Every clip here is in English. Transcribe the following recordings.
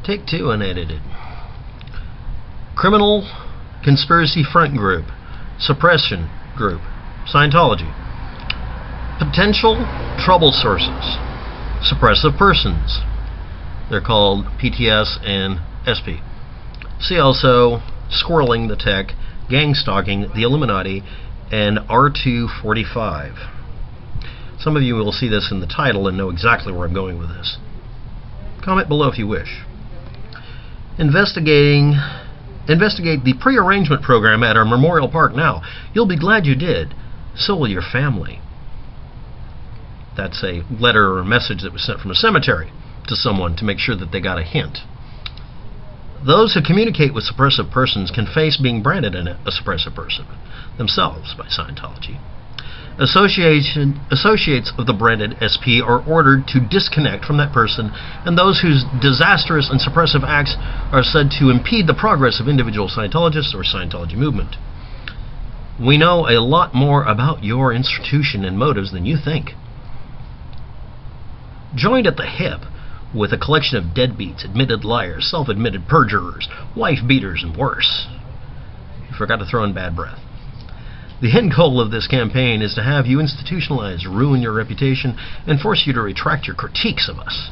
Take 2 unedited. Criminal conspiracy front group, suppression group, Scientology. Potential trouble sources, suppressive persons. They're called PTS and SP. See also Squirreling the Tech, Gang Stalking, the Illuminati, and R245. Some of you will see this in the title and know exactly where I'm going with this. Comment below if you wish. Investigate the pre-arrangement program at our Memorial Park now. You'll be glad you did. So will your family. That's a letter or a message that was sent from a cemetery to someone to make sure that they got a hint. Those who communicate with suppressive persons can face being branded a suppressive person themselves by Scientology. Associates of the branded SP are ordered to disconnect from that person, and those whose disastrous and suppressive acts are said to impede the progress of individual Scientologists or Scientology movement. We know a lot more about your institution and motives than you think. Joined at the hip with a collection of deadbeats, admitted liars, self-admitted perjurers, wife-beaters, and worse. You forgot to throw in bad breath. The end goal of this campaign is to have you institutionalized, ruin your reputation, and force you to retract your critiques of us.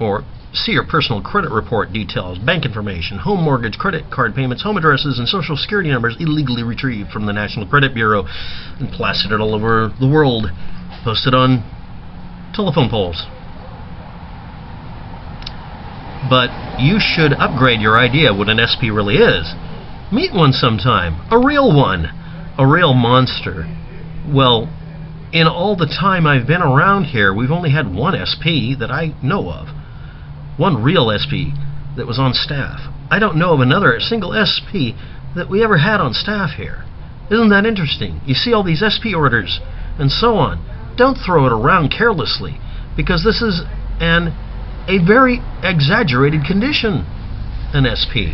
Or see your personal credit report details, bank information, home mortgage, credit card payments, home addresses, and social security numbers illegally retrieved from the National Credit Bureau and plastered all over the world, posted on telephone poles. But you should upgrade your idea of what an SP really is. Meet one sometime. A real one. A real monster. Well, in all the time I've been around here, we've only had one SP that I know of. One real SP that was on staff. I don't know of another single SP that we ever had on staff here. Isn't that interesting? You see all these SP orders and so on. Don't throw it around carelessly, because this is a very exaggerated condition, an SP.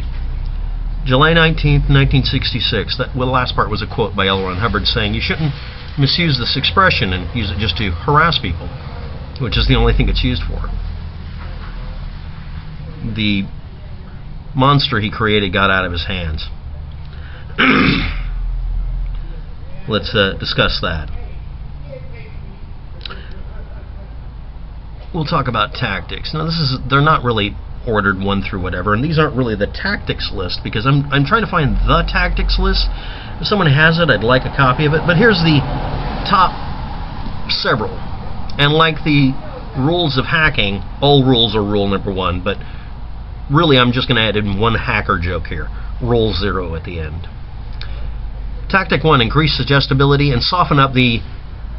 July 19th, 1966. The last part was a quote by L. Ron Hubbard saying you shouldn't misuse this expression and use it just to harass people, which is the only thing it's used for. The monster he created got out of his hands. Let's discuss that. We'll talk about tactics. Now, they're not really ordered 1 through whatever, and these aren't really the tactics list, because I'm trying to find the tactics list. If someone has it, I'd like a copy of it. But here's the top several. And like the rules of hacking, all rules are rule number 1, but really I'm just going to add in one hacker joke here. Rule 0 at the end. Tactic 1, increase suggestibility and soften up the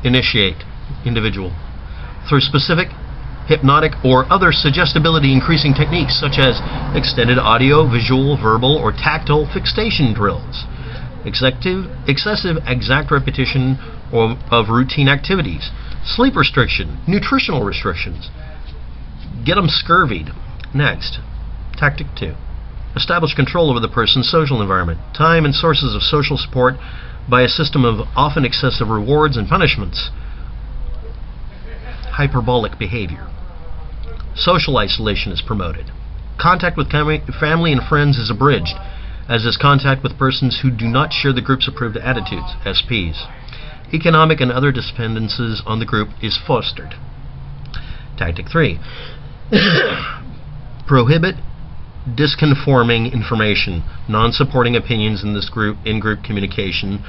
individual through specific hypnotic or other suggestibility increasing techniques such as extended audio, visual, verbal, or tactile fixation drills, excessive exact repetition of routine activities, sleep restriction, nutritional restrictions. Get them scurvied. Next, tactic 2. Establish control over the person's social environment, time, and sources of social support by a system of often excessive rewards and punishments. Hyperbolic behavior. Social isolation is promoted. Contact with family and friends is abridged, as is contact with persons who do not share the group's approved attitudes, SPs. Economic and other dependencies on the group is fostered. Tactic 3. Prohibit disconforming information, non-supporting opinions in this group, in-group communication.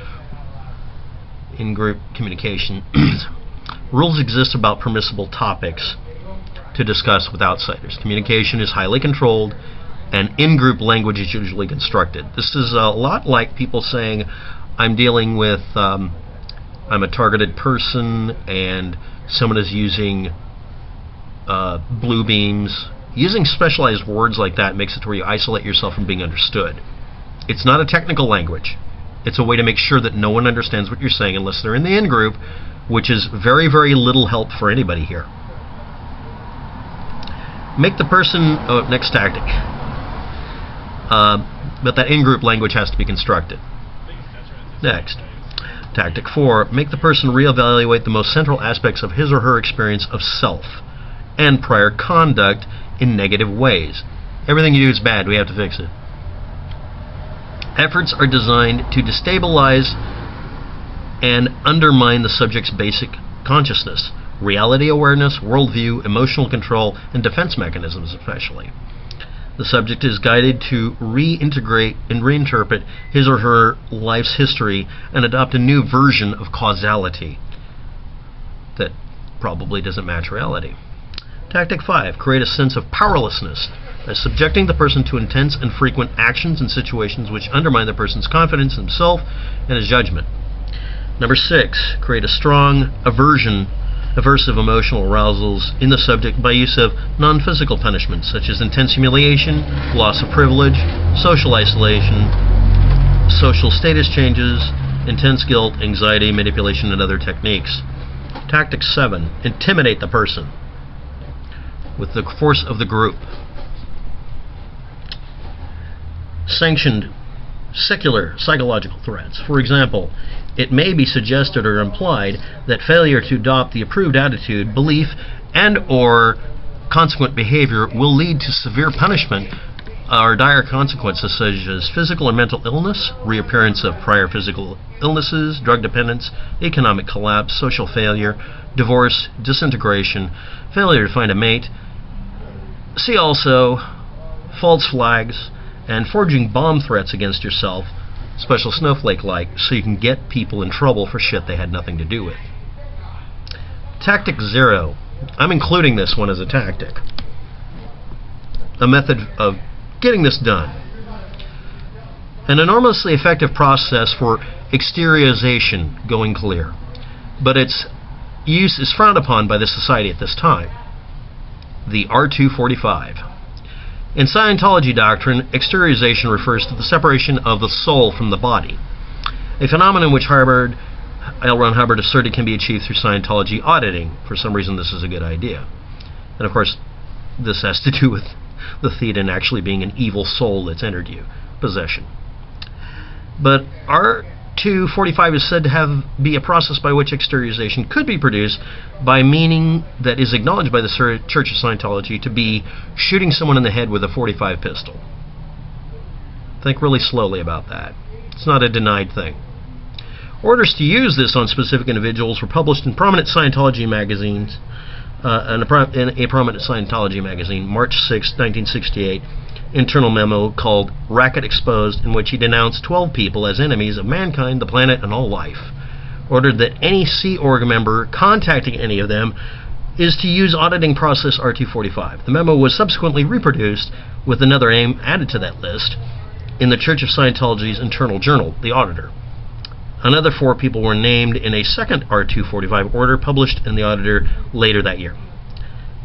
Rules exist about permissible topics to discuss with outsiders. Communication is highly controlled, and in-group language is usually constructed. This is a lot like people saying, I'm dealing with, I'm a targeted person, and someone is using blue beams. Using specialized words like that makes it to where you isolate yourself from being understood. It's not a technical language. It's a way to make sure that no one understands what you're saying unless they're in the in-group, which is very, very little help for anybody here. Make the person... next tactic. But that in-group language has to be constructed. Next. Tactic 4. Make the person reevaluate the most central aspects of his or her experience of self. and prior conduct in negative ways. Everything you do is bad. We have to fix it. Efforts are designed to destabilize and undermine the subject's basic consciousness, reality awareness, worldview, emotional control, and defense mechanisms especially. The subject is guided to reintegrate and reinterpret his or her life's history and adopt a new version of causality that probably doesn't match reality. Tactic 5. Create a sense of powerlessness by subjecting the person to intense and frequent actions and situations which undermine the person's confidence in himself and his judgment. Number 6. Create a strong aversive emotional arousals in the subject by use of non-physical punishments such as intense humiliation, loss of privilege, social isolation, social status changes, intense guilt, anxiety, manipulation, and other techniques. Tactic 7. Intimidate the person with the force of the group. Sanctioned secular psychological threats. For example, it may be suggested or implied that failure to adopt the approved attitude, belief, and or consequent behavior will lead to severe punishment or dire consequences such as physical or mental illness, reappearance of prior physical illnesses, drug dependence, economic collapse, social failure, divorce, disintegration, failure to find a mate. See also false flags and forging bomb threats against yourself, special snowflake-like, so you can get people in trouble for shit they had nothing to do with. Tactic 0. I'm including this one as a tactic. A method of getting this done. An enormously effective process for exteriorization, going clear. But its use is frowned upon by the society at this time. The R245. In Scientology doctrine, exteriorization refers to the separation of the soul from the body, a phenomenon which L. Ron Hubbard asserted can be achieved through Scientology auditing. For some reason, this is a good idea. And of course, this has to do with the thetan actually being an evil soul that's entered you, possession. But R245 is said to be a process by which exteriorization could be produced by meaning that is acknowledged by the Church of Scientology to be shooting someone in the head with a .45 pistol. Think really slowly about that. It's not a denied thing. Orders to use this on specific individuals were published in prominent Scientology magazines, in a prominent Scientology magazine, March 6, 1968, internal memo called Racket Exposed, in which he denounced 12 people as enemies of mankind, the planet, and all life. Ordered that any Sea Org member contacting any of them is to use auditing process R245. The memo was subsequently reproduced with another aim added to that list in the Church of Scientology's internal journal, The Auditor. Another 4 people were named in a second R245 order published in The Auditor later that year.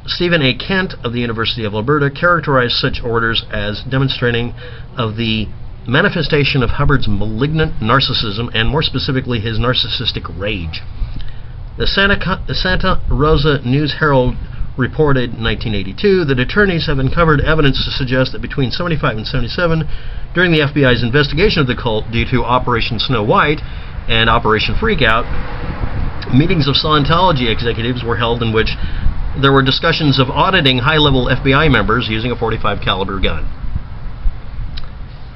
Stephen A. Kent of the University of Alberta characterized such orders as demonstrating of the manifestation of Hubbard's malignant narcissism and more specifically his narcissistic rage. The Santa Rosa News Herald reported in 1982 that attorneys have uncovered evidence to suggest that between 75 and 77, during the FBI's investigation of the cult due to Operation Snow White and Operation Freakout, meetings of Scientology executives were held in which there were discussions of auditing high-level FBI members using a .45 caliber gun.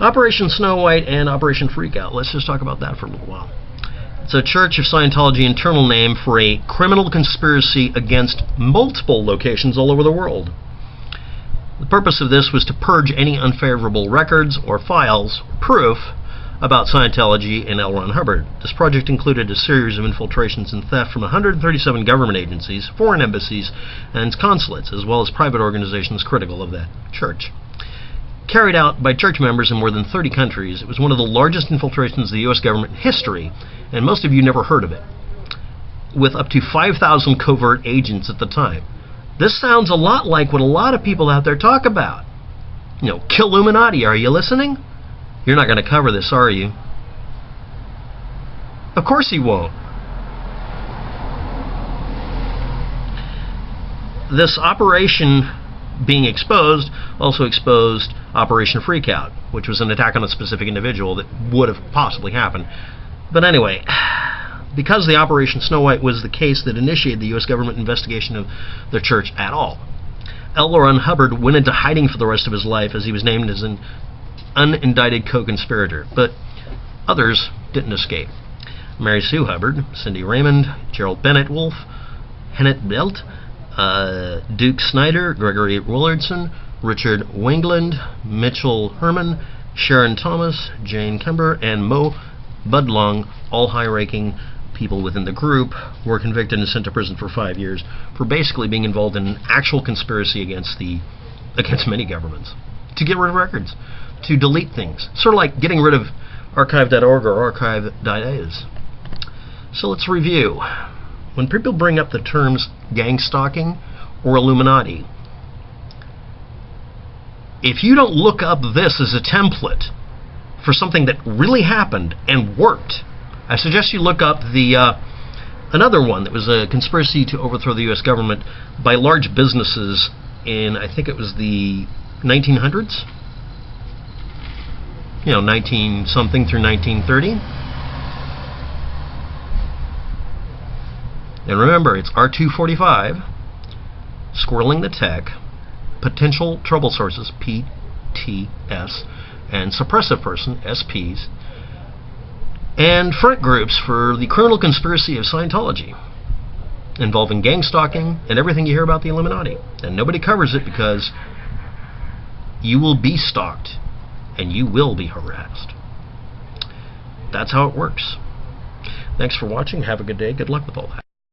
Operation Snow White and Operation Freakout. Let's just talk about that for a little while. It's a Church of Scientology internal name for a criminal conspiracy against multiple locations all over the world. The purpose of this was to purge any unfavorable records or files, proof, about Scientology and L. Ron Hubbard. This project included a series of infiltrations and theft from 137 government agencies, foreign embassies, and consulates, as well as private organizations critical of that church. Carried out by church members in more than 30 countries, it was one of the largest infiltrations of the U.S. government in history, and most of you never heard of it, with up to 5,000 covert agents at the time. This sounds a lot like what a lot of people out there talk about. You know, kill Illuminati, are you listening? You're not going to cover this, are you? Of course he won't. This operation being exposed also exposed Operation Freakout, which was an attack on a specific individual that would have possibly happened. But anyway, because the Operation Snow White was the case that initiated the U.S. government investigation of the church at all. L. Ron Hubbard went into hiding for the rest of his life as he was named as an unindicted co-conspirator, but others didn't escape. Mary Sue Hubbard, Cindy Raymond, Gerald Bennett Wolfe, Hennett Belt, Duke Snyder, Gregory Willardson, Richard Wengland, Mitchell Herman, Sharon Thomas, Jane Kember, and Mo Budlong, all high-ranking people within the group, were convicted and sent to prison for 5 years for basically being involved in an actual conspiracy against many governments, to get rid of records, to delete things, sort of like getting rid of archive.org or archive.is. So let's review. When people bring up the terms gang stalking or Illuminati, if you don't look up this as a template for something that really happened and worked, I suggest you look up another one that was a conspiracy to overthrow the U.S. government by large businesses in, I think it was the 1900s, 19-something through 1930. And remember, it's R245, squirreling the tech, potential trouble sources, PTS, and suppressive person, SPs, and front groups for the criminal conspiracy of Scientology, involving gang stalking and everything you hear about the Illuminati. And nobody covers it because you will be stalked and you will be harassed. That's how it works. Thanks for watching. Have a good day. Good luck with all that.